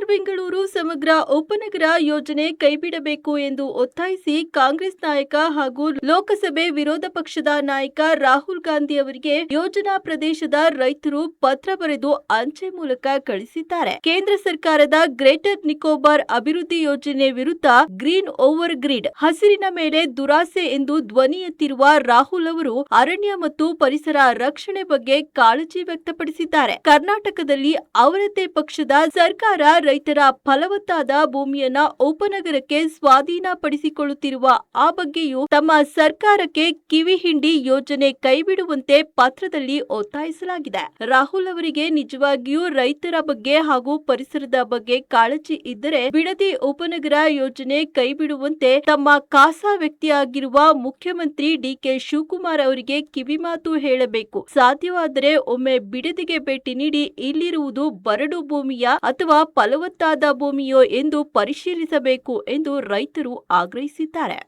Greater Bengaluru ಸಮಗ್ರ ಉಪನಗರ ಯೋಜನೆ ಕೈಬಿಡಬೇಕು ಎಂದು ಒತ್ತಾಯಿಸಿ ಕಾಂಗ್ರೆಸ್ ನಾಯಕ ಹಾಗೂ ಲೋಕಸಭೆ ವಿರೋಧ ಪಕ್ಷದ ನಾಯಕ ರಾಹುಲ್ ಗಾಂಧಿ ಅವರಿಗೆ ಯೋಜನಾ ಪ್ರದೇಶದ ರೈತರು ಪತ್ರ ಬರೆದು ಅಂಚೆ ಮೂಲಕ ಕಳಿಸಿದ್ದಾರೆ. ಕೇಂದ್ರ ಸರ್ಕಾರದ ಗ್ರೇಟರ್ ನಿಕೋಬಾರ್ ಅಭಿವೃದ್ಧಿ ಯೋಜನೆ ವಿರುದ್ಧ ಗ್ರೀನ್ ಓವರ್ ಗ್ರಿಡ್ ಹಸಿರಿನ ಮೇಲೆ ದುರಾಸೆ ಎಂದು ಧ್ವನಿ ಎತ್ತಿರುವ ರಾಹುಲ್ ಅವರು ಅರಣ್ಯ ಮತ್ತು ಪರಿಸರ ರಕ್ಷಣೆ ಬಗ್ಗೆ ಕಾಳಜಿ ವ್ಯಕ್ತಪಡಿಸಿದ್ದಾರೆ. ಕರ್ನಾಟಕದಲ್ಲಿ ಅವರದ್ದೇ ಪಕ್ಷದ ಸರ್ಕಾರ ರೈತರ ಫಲವತ್ತಾದ ಭೂಮಿಯನ್ನ ಉಪನಗರಕ್ಕೆ ಸ್ವಾಧೀನಪಡಿಸಿಕೊಳ್ಳುತ್ತಿರುವ ಆ ಬಗ್ಗೆಯೂ ತಮ್ಮ ಸರ್ಕಾರಕ್ಕೆ ಕಿವಿ ಹಿಂಡಿ ಯೋಜನೆ ಕೈಬಿಡುವಂತೆ ಪತ್ರದಲ್ಲಿ ಒತ್ತಾಯಿಸಲಾಗಿದೆ. ರಾಹುಲ್ ಅವರಿಗೆ ನಿಜವಾಗಿಯೂ ರೈತರ ಬಗ್ಗೆ ಹಾಗೂ ಪರಿಸರದ ಬಗ್ಗೆ ಕಾಳಜಿ ಇದ್ದರೆ ಬಿಡದಿ ಉಪನಗರ ಯೋಜನೆ ಕೈಬಿಡುವಂತೆ ತಮ್ಮ ಖಾಸಾ ವ್ಯಕ್ತಿಯಾಗಿರುವ ಮುಖ್ಯಮಂತ್ರಿ ಡಿಕೆ ಶಿವಕುಮಾರ್ ಅವರಿಗೆ ಕಿವಿಮಾತು ಹೇಳಬೇಕು. ಸಾಧ್ಯವಾದರೆ ಒಮ್ಮೆ ಬಿಡದಿಗೆ ಭೇಟಿ ನೀಡಿ ಇಲ್ಲಿರುವುದು ಬರಡು ಭೂಮಿಯ ಅಥವಾ ಫಲವತ್ತಾದ ಭೂಮಿಯೋ ಎಂದು ಪರಿಶೀಲಿಸಬೇಕು ಎಂದು ರೈತರು ಆಗ್ರಹಿಸಿದ್ದಾರೆ.